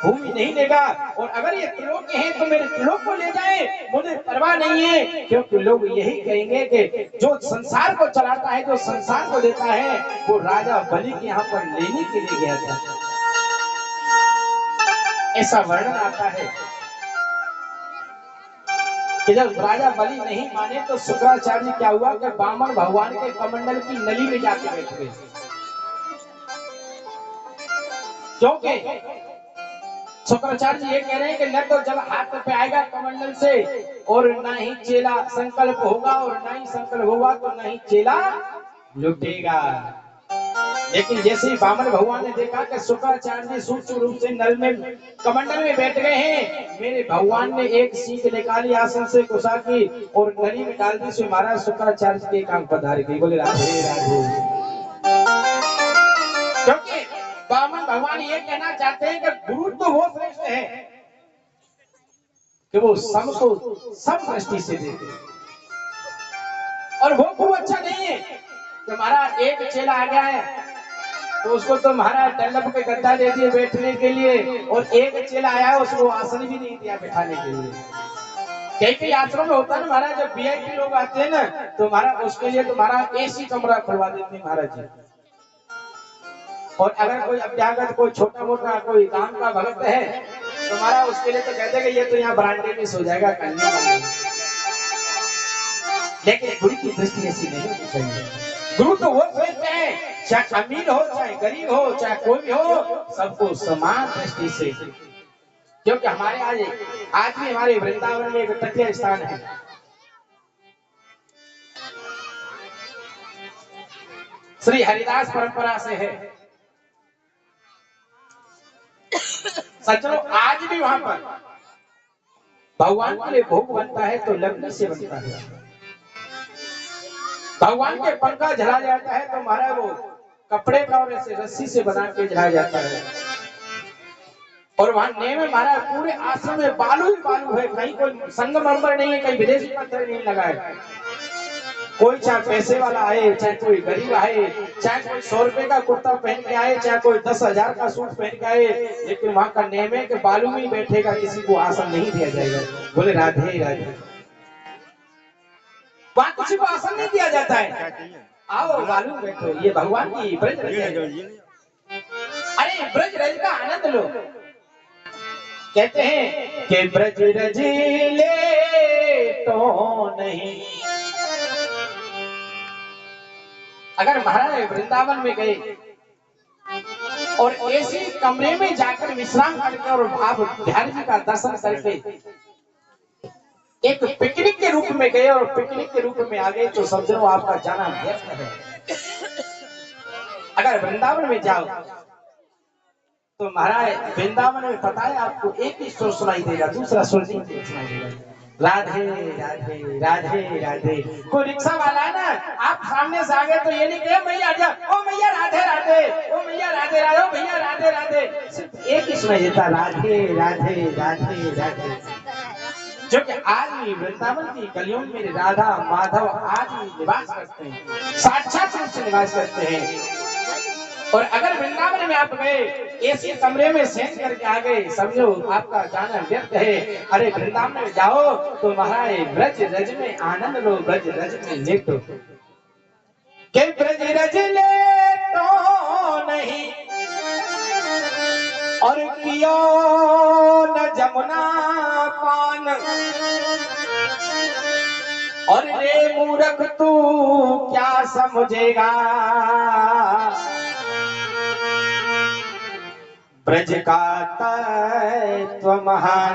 भूमि नहीं लेगा, और अगर ये त्रिलोक है तो मेरे त्रिलोक को ले जाए, मुझे परवाह नहीं है, क्योंकि लोग यही कहेंगे कि जो संसार को चलाता है, जो संसार को देता है, वो राजा बलि के यहाँ पर लेने के लिए गया था। ऐसा वर्णन आता है कि जब राजा बलि नहीं माने तो शुक्राचार्य क्या हुआ कि बामन भगवान के कमंडल की नली में जाके बैठ गए, क्योंकि शुक्राचार्य ये कह रहे हैं कि न तो जब हाथ पे आएगा कमंडल से और ना ही चेला संकल्प होगा, और ना ही संकल्प होगा तो ना ही चेला लुटेगा। लेकिन जैसे ही बामन भगवान ने देखा कि शुक्राचार्य जी सूक्ष्म रूप से नल में कमंडल में बैठ गए हैं, मेरे भगवान ने एक सीख निकाली आसन से कुशा की और नली में डाल दी, से महाराज शुक्राचार्य के काम पधार गई। बोले राधे राधे। क्योंकि बामन भगवान ये कहना चाहते हैं कि गुरु तो वो श्रेष्ठ है कि वो सबको सब दृष्टि से देते, और वो खूब अच्छा नहीं है कि महाराज एक चेला आ गया है तो उसको तो महाराज डल्लभ के गद्दा दे दिए बैठने के लिए, और एक चेला आया है उसको आसन भी नहीं दिया बैठाने के लिए। कई आश्रम में होता है ना महाराज, जब वीआईपी लोग आते हैं ना तो महाराज उसके लिए तो महाराज एसी कमरा खुलवा देते हैं महाराज जी। और अगर कोई अभ्यागत, कोई छोटा मोटा कोई काम का भक्त है तो महाराज उसके लिए तो कहते हैं कि ये तो यहाँ बरांडे में सो जाएगा कन्या का। लेकिन गुरु की दृष्टि ऐसी नहीं होनी चाहिए। गुरु तो वो श्रेष्ठ है, चाहे अमीर हो चाहे गरीब हो चाहे कोई भी हो, सबको समान दृष्टि से। क्योंकि हमारे आज भी हमारे वृंदावन में एक तटीय स्थान है, श्री हरिदास परंपरा से है। सज्जनों आज भी वहां पर भगवान के लिए भोग बनता है तो लकड़ी से बनता है। भगवान के पंखा जला जाता है तो महाराज वो कपड़े का और ऐसे रस्सी से बना के जलाया जाता है। और वहां नेम में महाराज पूरे आश्रम में बालू ही बालू है, कहीं कोई संगमरमर नहीं है, कहीं विदेशी पत्थर नहीं लगा है। कोई चाहे पैसे वाला आए चाहे कोई गरीब आए, चाहे कोई 100 रुपए का कुर्ता पहन के आए चाहे कोई 10,000 का सूट पहन के आए, लेकिन वहां का नेम है कि बालू में बैठेगा, किसी को आसन नहीं दिया जाएगा। बोले राधे राधे। वहां किसी को आसन नहीं दिया जाता है। क्या चाहिए? आओ मालूम बैठो, ये भगवान की ब्रज रज ये है। ले जाओ, ये ले जाओ। अरे ब्रज रज का आनंद लो। कहते हैं कि ब्रज रज ले तो नहीं। अगर महाराज वृंदावन में गए और ऐसे कमरे में जाकर विश्राम करके और आप बिहारी जी का दर्शन करके एक पिकनिक के रूप में गए और पिकनिक के रूप में आ गए तो समझो आपका जाना व्यर्थ है। अगर वृंदावन में जाओ तो महाराज वृंदावन में पता है आपको एक ही सुर सुनाई देगा, दूसरा सुर नहीं सुनाई देगा। राधे राधे राधे राधे। कोई रिक्शा वाला है ना, आप सामने से आ गए तो ये नहीं कहे भैया आजा, ओ भैया राधे राधे, ओ भैया राधे राधे, ओ भैया राधे राधे। सिर्फ एक ही सुनाई देता, राधे राधे राधे राधे। जो कि आज भी वृंदावन की गलियों में राधा माधव आज भी निवास करते हैं, साक्षात रूप से निवास करते हैं। और अगर वृंदावन में आप गए ऐसे कमरे में सेंध करके आ गए, समझो आपका जाना व्यर्थ है। अरे वृंदावन में जाओ तो महाराज ब्रज रज में आनंद लो, ब्रज रज में लेटो। के ब्रज रज लेटो नहीं और पियो न जमुना पान। और रे मूर्ख तू क्या समझेगा, ब्रज का तत्व महान।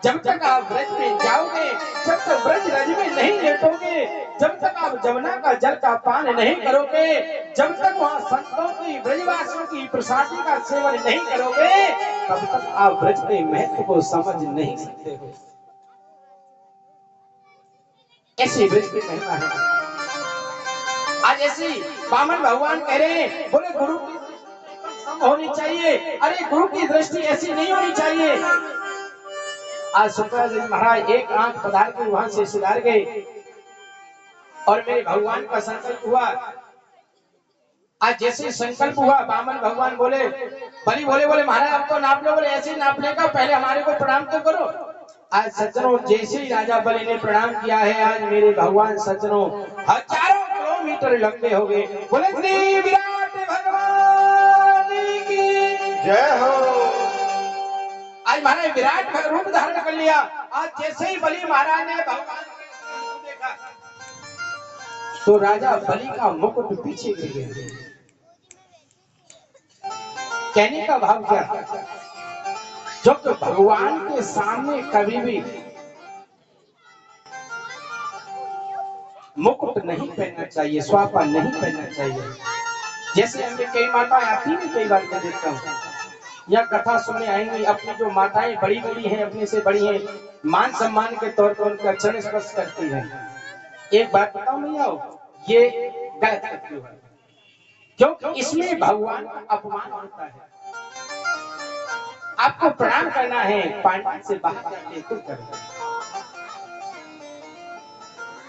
जब तक आप ब्रज में जाओगे, जब तक ब्रज रज में नहीं लेटोगे, जब तक आप जमुना का जल का पान नहीं करोगे, जब तक वहाँ संतों की ब्रजवासियों की प्रसादी का सेवन नहीं करोगे, तब तक आप ब्रज के महत्व को समझ नहीं सकते हो। ऐसी ब्रज की महिमा है। आज ऐसी वामन भगवान कह रहे हैं, बोले गुरु की होनी चाहिए। अरे गुरु की दृष्टि ऐसी नहीं होनी चाहिए। आज शुक्राचार्य महाराज एक आंख पधार के वहां से सुधार गए और मेरे भगवान का संकल्प हुआ। आज जैसे संकल्प हुआ, वामन भगवान बोले, बलि बोले महाराज अब तो नाप लो। बोले ऐसे नाप लेगा, पहले हमारे को प्रणाम तो करो। आज सज्जनों जैसे ही राजा बलि ने प्रणाम किया है, आज मेरे भगवान सज्जनों हजारों किलोमीटर लंबे हो गए। बोले श्री विराट भगवान की जय हो। आज महाराज विराट रूप धारण कर लिया। आज जैसे ही बलि महाराज ने भगवान को देखा तो राजा बलि का मुकुट पीछे गिर गया। कहने का भाव क्या, जो कि भगवान के सामने कभी भी मुकुट नहीं पहनना चाहिए, स्वापा नहीं पहनना चाहिए। जैसे हमने कई माताएं आती है, कई बार मैं देखता हूँ या कथा सुनने आएंगी, अपनी जो माताएं बड़ी बड़ी हैं, अपने से बड़ी हैं, मान सम्मान के तौर पर उनका चरण स्पर्श करती हैं। एक बात बताऊं भैया, ये गलत करती है, क्योंकि इसमें भगवान का अपमान होता है। आपको प्रणाम करना है, पांडाल से बाहर जाके तो करें,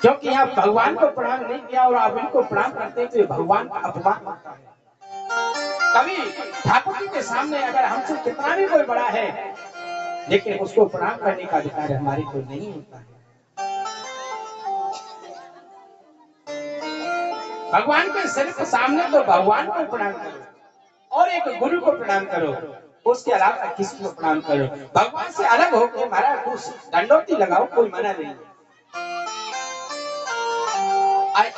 क्योंकि यहाँ भगवान को प्रणाम नहीं किया और आप इनको प्रणाम करते हैं तो भगवान का अपमान होता है। कभी ठाकुर जी के सामने अगर हमसे कितना भी कोई बड़ा है, लेकिन उसको प्रणाम करने का अधिकार हमारे को नहीं होता है। भगवान के सिर के सामने तो भगवान को प्रणाम करो और एक गुरु को प्रणाम करो, उसके अलावा किसी को प्रणाम करो। भगवान से अलग होकर महाराज कुछ दंडोती लगाओ, कोई मना नहीं।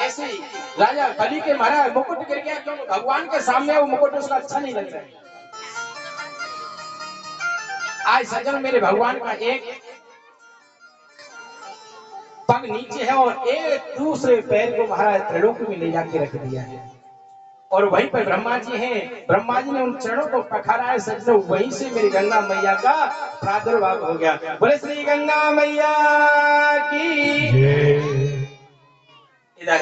ऐसे ही राजा बलि के महाराज मुकुट गिर गया, क्योंकि भगवान के सामने वो मुकुट उसका अच्छा नहीं लग रहा है। आज सज्जन मेरे भगवान का एक पग नीचे है और एक दूसरे पैर को महाराज त्रिलोक में ले जाके रख दिया है। और वहीं पर ब्रह्मा जी हैं, ब्रह्मा जी ने उन चरणों को पखारा है। सज्जनों वहीं से मेरी गंगा मैया का प्रादुर्भाव हो गया। बोले श्री गंगा मैया की। इधर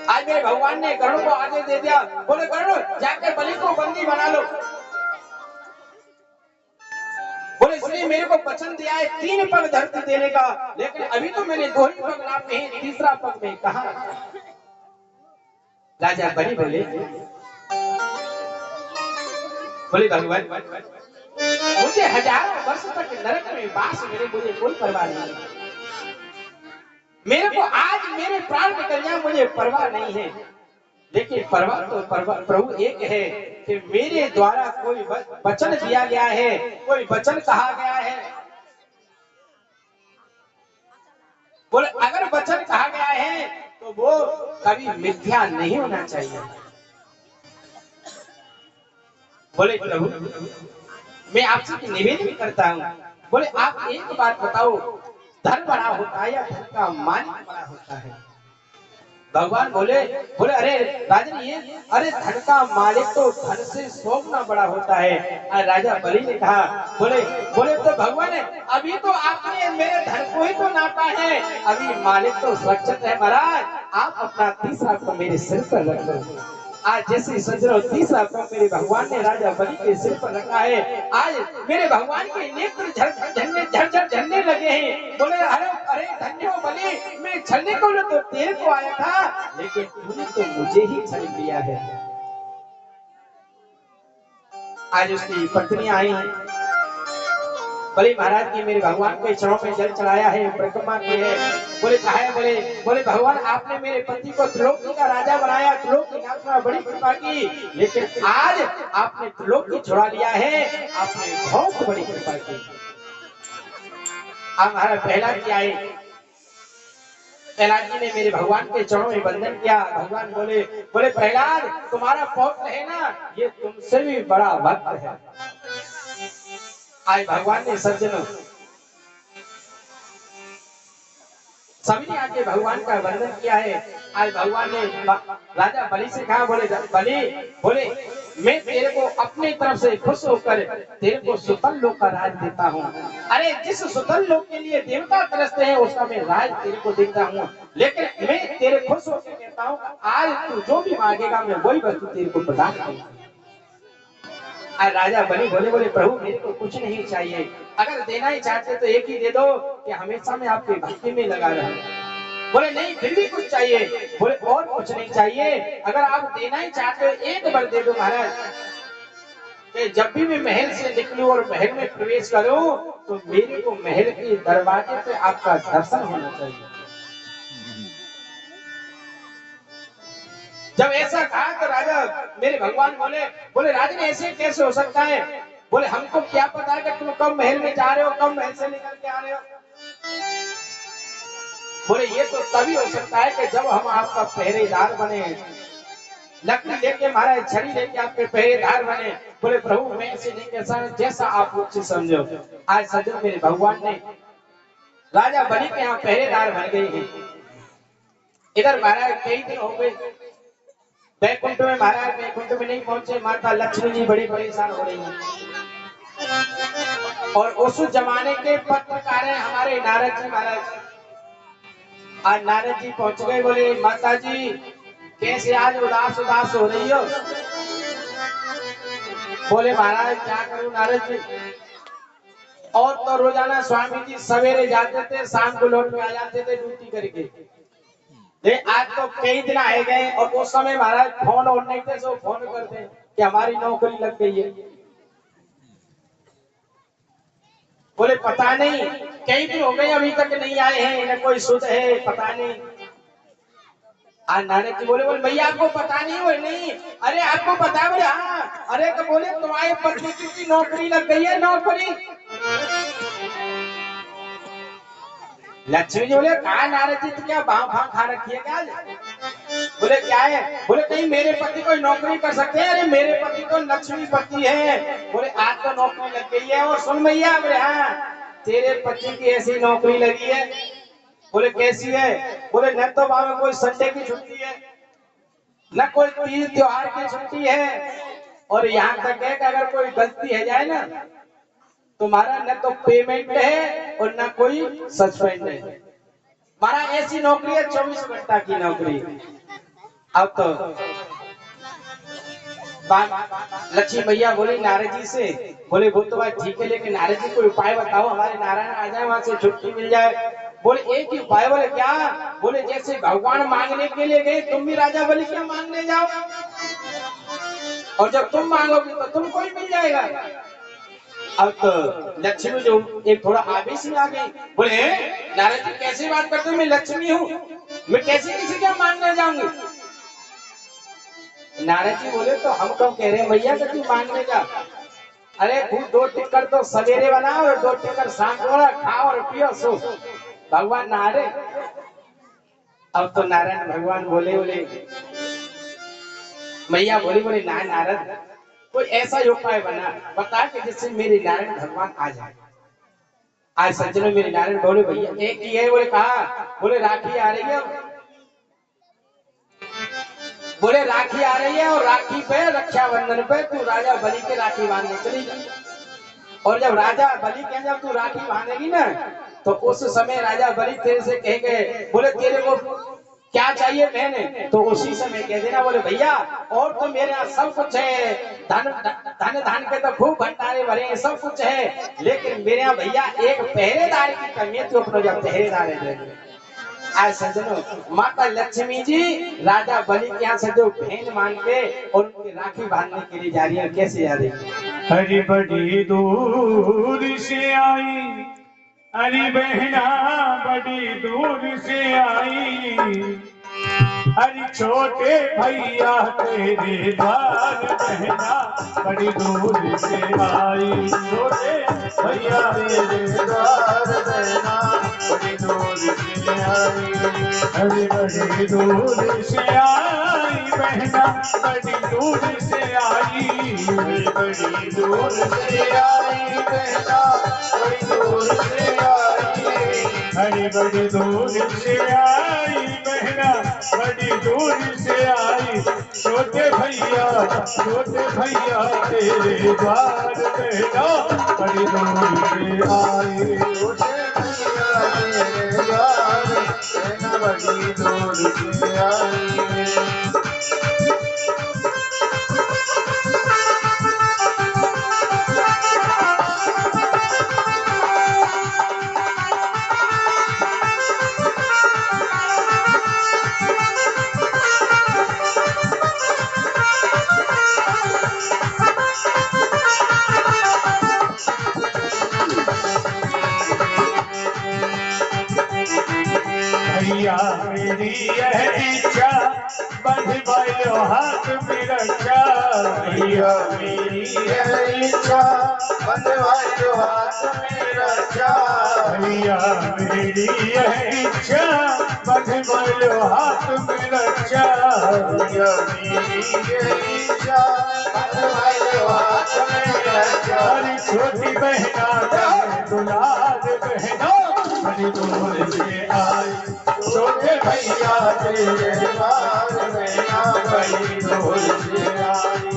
आज मेरे भगवान ने गरुड़ को आदेश दे दिया, बोले गरुड़ जाके बलि को बंदी बना लो। बोले इसलिए मेरे को वचन दिया है 3 पग धरती देने का, लेकिन अभी तो मैंने 2 ही पग नापे हैं, तीसरा पग में कहा। राजा बलि बोले भगवान मुझे हजारों वर्ष तक नरक में वास मिले, मुझे कोई परवाह नहीं। मेरे को आज मेरे प्राण निकल जाए मुझे परवाह नहीं है, लेकिन परवाह तो प्रभु एक है कि मेरे द्वारा कोई वचन दिया गया है, कोई वचन कहा गया है। बोले अगर वचन कहा गया है तो वो कभी मिथ्या नहीं होना चाहिए। बोले प्रभु मैं आपसे निवेदन करता हूँ, बोले आप एक बात बताओ, धन बड़ा होता है या धन का मालिक बड़ा होता है? भगवान बोले बोले अरे राजन ये अरे धन का मालिक तो धन से 100 गुना बड़ा होता है। राजा बलि ने कहा बोले बोले तो भगवान अभी तो आपने मेरे धन को ही तो नापा है, अभी मालिक तो सुरक्षित है महाराज, आप अपना तीसरा को मेरे सिर पर रख लो। आज जैसे सज्जनों तीसरा को मेरे भगवान ने राजा बलि के सिर पर रखा है, आज मेरे भगवान के नेत्र झरझर झरने लगे हैं। बोले अरे अरे धन्य हो बलि, मैं छलने को तो तेरे को आया था, लेकिन तूने तो मुझे ही छल लिया है। आज उसकी पत्नी आई, बलि महाराज की मेरे भगवान के चरणों में जल चढ़ाया है, परिक्रमा की है। बोले कहा है बोले भगवान आपने मेरे पति को त्रिलोकी का राजा बनाया, त्रिलोकी नाथ में बड़ी कृपा की, लेकिन आज आपने त्रिलोकी छुड़ा लिया है, आपने बहुत बड़ी कृपा की। अब हमारा प्रहलाद जी आए, प्रहलाद जी ने मेरे भगवान के चरणों में वंदन किया। भगवान बोले बोले प्रहलाद तुम्हारा पौत्र है ना, ये तुमसे भी बड़ा भक्त है। आज भगवान ने सज्जनों सभी ने आके भगवान का वंदन किया है। आज भगवान ने राजा बलि से कहा बोले बलि बोले मैं तेरे को अपने तरफ से खुश होकर तेरे को सुतल लोक का राज देता हूँ। अरे जिस सुतल लोक के लिए देवता तरसते हैं उसका मैं राज तेरे को देता हूँ, लेकिन मैं तेरे खुश होकर कहता हूँ आज तू जो भी मांगेगा मैं वही वस्तु तेरे को प्रदान करूंगा। राजा बलि बोले बोले प्रभु मेरे को कुछ नहीं चाहिए, अगर देना ही चाहते तो एक ही दे दो कि हमेशा मैं आपके भक्ति में लगा रहूं। बोले नहीं फिर भी कुछ चाहिए, बोले और कुछ नहीं चाहिए, अगर आप देना ही चाहते हो एक बार दे दो महाराज, कि जब भी मैं महल से निकलूं और महल में प्रवेश करूं तो मेरे को महल के दरवाजे पे आपका दर्शन होना चाहिए। जब ऐसा कहा तो राजा मेरे भगवान बोले बोले राजन ऐसे कैसे हो सकता है? बोले हमको क्या पता है कि तुम कब महल में जा रहे हो, कब महल से निकल के आ रहे हो। बोले ये तो तभी हो सकता है कि जब हम आपका पहरेदार बने, लकड़ी लेके महाराज छड़ी लेके आपके पहरेदार बने। बोले प्रभु मैं ऐसे नहीं कैसा जैसा आप उचित समझो। आज सज्जन मेरे भगवान ने राजा बलि के यहाँ पहरेदार बन गए हैं। इधर महाराज कई दिन हो गए बैकुंठ में, महाराज बैकुंठ में नहीं पहुंचे, माता लक्ष्मी जी बड़ी परेशान हो रही हैं। और उस जमाने के पत्रकार हैं हमारे नारद जी महाराज। आज नारद जी पहुंच गए, बोले माता जी कैसे आज उदास उदास हो रही हो? बोले महाराज क्या करूं नारद जी, और तो रोजाना स्वामी जी सवेरे जाते थे शाम को लौट के आ जाते थे ड्यूटी करके, आज तो कई दिन आए गए और उस समय महाराज फोन और नहीं थे, सो फोन करते कि हमारी नौकरी लग गई है। बोले पता नहीं कई दिन हो गए अभी तक नहीं आए हैं, इन्हें कोई सुध है पता नहीं। आज नारद जी बोले बोले भैया आपको पता नहीं? बोले नहीं। अरे आपको पता है? बोले हाँ। अरे तो बोले तुम्हारे पत्नी की नौकरी लग गई है, नौकरी। लक्ष्मी जी बोले कहा नारद जी तो क्या भाव भाव खा रखी है क्या? बोले क्या है? बोले कहीं मेरे पति कोई नौकरी कर सकते हैं? अरे मेरे पति तो लक्ष्मी पति है। बोले आज तो नौकरी लग गई है। और सुन भैया, बोले हाँ तेरे पति की ऐसी नौकरी लगी है। बोले कैसी है? बोले न तो वहां में कोई संडे की छुट्टी है, न कोई तीज त्योहार की छुट्टी है, और यहाँ तक है कि अगर कोई गलती है जाए ना तुम्हारा न तो पेमेंट है और न कोई सस्पेंड है। हमारा ऐसी नौकरी है 24 घंटा की नौकरी। अब तो लक्ष्मी भैया बोली नारद जी से, बोले वो तो बात ठीक है लेकिन नारद जी कोई उपाय बताओ हमारे नारायण आ जाए वहां से छुट्टी मिल जाए। बोले एक ही उपाय। बोले क्या? बोले जैसे भगवान मांगने के लिए गए तुम भी राजा बलि क्या मांगने जाओ, और जब तुम मांगोगे तो तुमको ही मिल जाएगा। अब तो लक्ष्मी जो एक थोड़ा आवेश में आ गई, बोले नारद जी कैसे बात करते हो, मैं लक्ष्मी हूँ, मैं कैसे किसी क्या मांगने जाऊंगी। नारद जी बोले तो हम कब कह रहे हैं भैया कि तू मांगने जा, अरे खुद 2 टिक्कर तो सवेरे बनाओ और 2 टिक्कर शाम को खाओ और पियो सो, भगवान नारे। अब तो नारायण भगवान बोले बोले मैया बोली बोले ना नारद कोई ऐसा उपाय बता कि जिससे मेरे नारायण भगवान आ जाए। आज सज्जनों मेरे नारायण बोले भैया एक ही है, बोले कहा, बोले राखी आ रही है, बोले राखी आ रही है और राखी पे रक्षाबंधन पे तू राजा बलि के राखी बांधने चली जा। और जब राजा बलि के जब तू राखी बांधेगी ना तो उस समय राजा बलि तेरे से कहेंगे, बोले तेरे को क्या चाहिए मैंने, तो उसी समय कह देना बोले भैया और तो मेरे यहाँ सब कुछ है, धन धन धन के तो खूब भंडारे भरे हैं, सब कुछ है, लेकिन मेरे यहाँ भैया एक पहरेदार की कमी है, तो अपना जब पहरेदार है। आज सज्जनों माता लक्ष्मी जी राजा बलि के यहाँ से जो भेंट मांग के और उनकी राखी बांधने के लिए जा रही है, कैसे जा रही है। हरि बड़ी दूर से आई, हरि बहना बड़ी दूर से आई, हरि छोटे भैया तेरे द्वार बहना बड़ी दूर से आई, छोटे भैया तेरे द्वार बहना बड़ी दूर से आई, हरि बड़ी दूर से आई, बहना बड़ी दूर से आई, बड़ी दूर से आई बहना बड़ी दूर से आई, हरि बड़ी दूर से आई, बहना बड़ी दूर से आई, छोटे भैया तेरे द्वार बहना बड़ी दूर से आई, छोटे भैया तेरे द्वार बहना बड़ी दूर से आई। भैया मेरी यह इच्छा बंधवायो हाथ में रक्षा, भैया मेरी यह इच्छा बंधवायो हाथ में रक्षा, भैया मेरी यह इच्छा बंधवायो हाथ में रक्षा, भैया मेरी यह इच्छा बंधवायो हाथ में रक्षा। हरी छोटी बहना दुलार बहना बड़ी दूर से आई, छोटे भैया तेरे द्वार बहना बड़ी दूर से आई।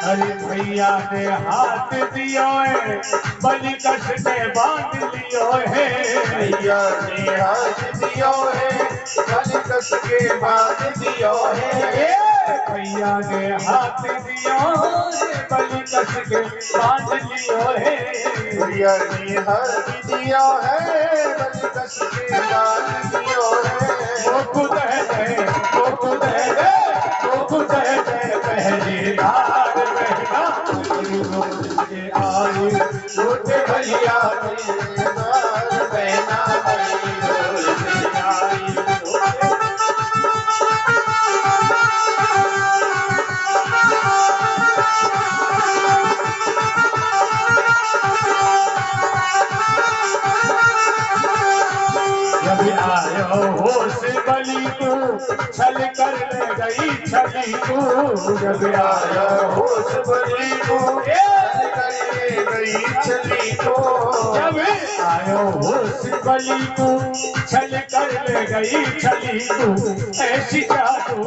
हरि भैया ने हाथ दियो है, बलि कस ने बांध लियो है, भैया ने हाथ दियो है बलि कस के बांध दियो है, भैया ने हाथ दियो है, बलि कस के बांध लियो है, भैया ने हाथ दियो है बलि कस के बांध दियो है। वो खुद है पहरेदार बहना बड़ी दूर से आई, छोटे भैया तेरे द्वार बहना बड़ी दूर से आई। जब आयो होश बलि तू छल कर ले गई छली तू, जब आया होश बलि को चल कर गई छली को, जब आयो होश बलि तू छल कर ले गई छली तू, ऐसी जादू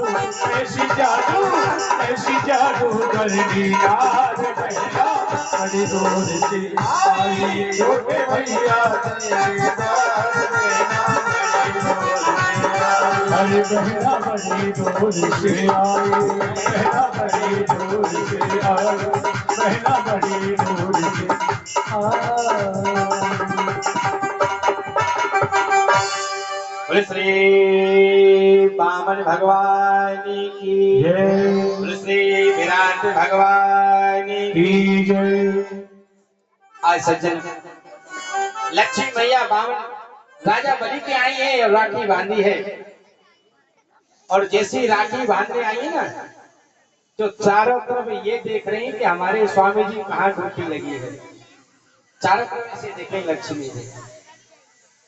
करनी याद भैया बड़ी दूर से आई, छोटे भैया तेरे द्वार बहना बड़ी दूर से आई। अरे बहना बड़ी दूर से आई, बहना बड़ी दूर से आई, बहना बड़ी दूर से आई। बोले श्री वामन भगवान की जय। बोले श्री विराट भगवान की जय। आज सज्जन लक्ष्मी मैया बावन राजा बलि की आई है और राखी बांधी है। और जैसी राखी बांधने आई है ना, तो चारों तरफ ये देख रहे हैं कि हमारे स्वामी जी कहाँ ड्यूटी लगी है। चारों तरफ ऐसे देखें लक्ष्मी जी।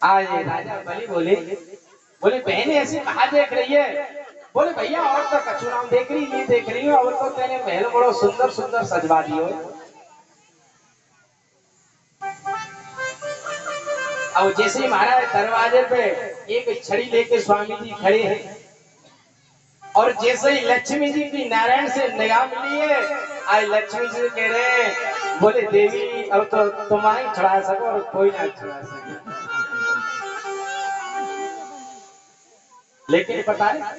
आज राजा बलि बोले बहन ऐसे कहाँ देख रही है? बोले भैया और तो कछु नाम देख रही नहीं देख रही हो, और तो तेने महल बड़ो सुंदर सुंदर सजवा दियो। अब जैसे ही महाराज दरवाजे पे एक छड़ी लेके स्वामी जी खड़े हैं, और जैसे ही लक्ष्मी जी की नारायण से निगाह मिली है, आज लक्ष्मी जी कह रहे हैं बोले देवी अब तो तुम्हारी चढ़ा सको और कोई ना चढ़ा सके। लेकिन पता है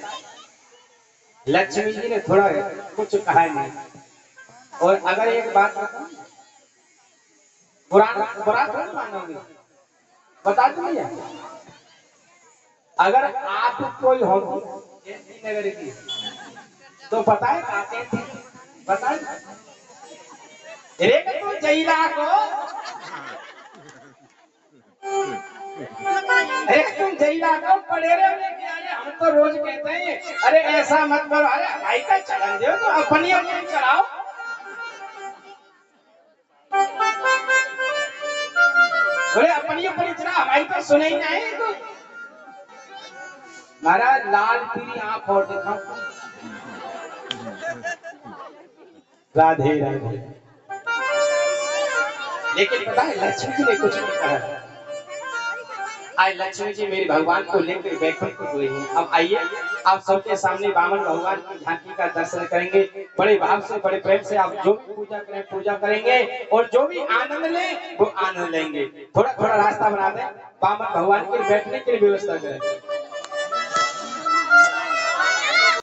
लक्ष्मी जी ने थोड़ा कुछ कहा नहीं। और अगर एक बात बताऊं, बुरा थोड़ा मानोगे, बता दो भैया, अगर आप कोई होगी नगर की तो पता है आते थे, पता है एक तो जैला को, अरे तुम जैला को पड़ेरे लेके आए। हम तो रोज कहते हैं अरे ऐसा मत करो, अरे भाई का चलन दो तो अपनी अपनी चलाओ। बोले अपनी अपनी चला, हमारी तो सुने ही नहीं। तो महाराज लाल पीली आंख और दिखा, राधे राधे। लेकिन पता है लक्ष्मी जी ने कुछ नहीं कहा। आज लक्ष्मी जी मेरे भगवान को लेकर बैकुंठ को हुए हैं। अब आइए आप सबके सामने वामन भगवान की झांकी का दर्शन करेंगे। बड़े भाव से बड़े प्रेम से आप जो भी पूजा करें पूजा करेंगे, और जो भी आनंद लें वो आनंद लेंगे। थोड़ा थोड़ा रास्ता बना दें, वामन भगवान के बैठने की व्यवस्था करें।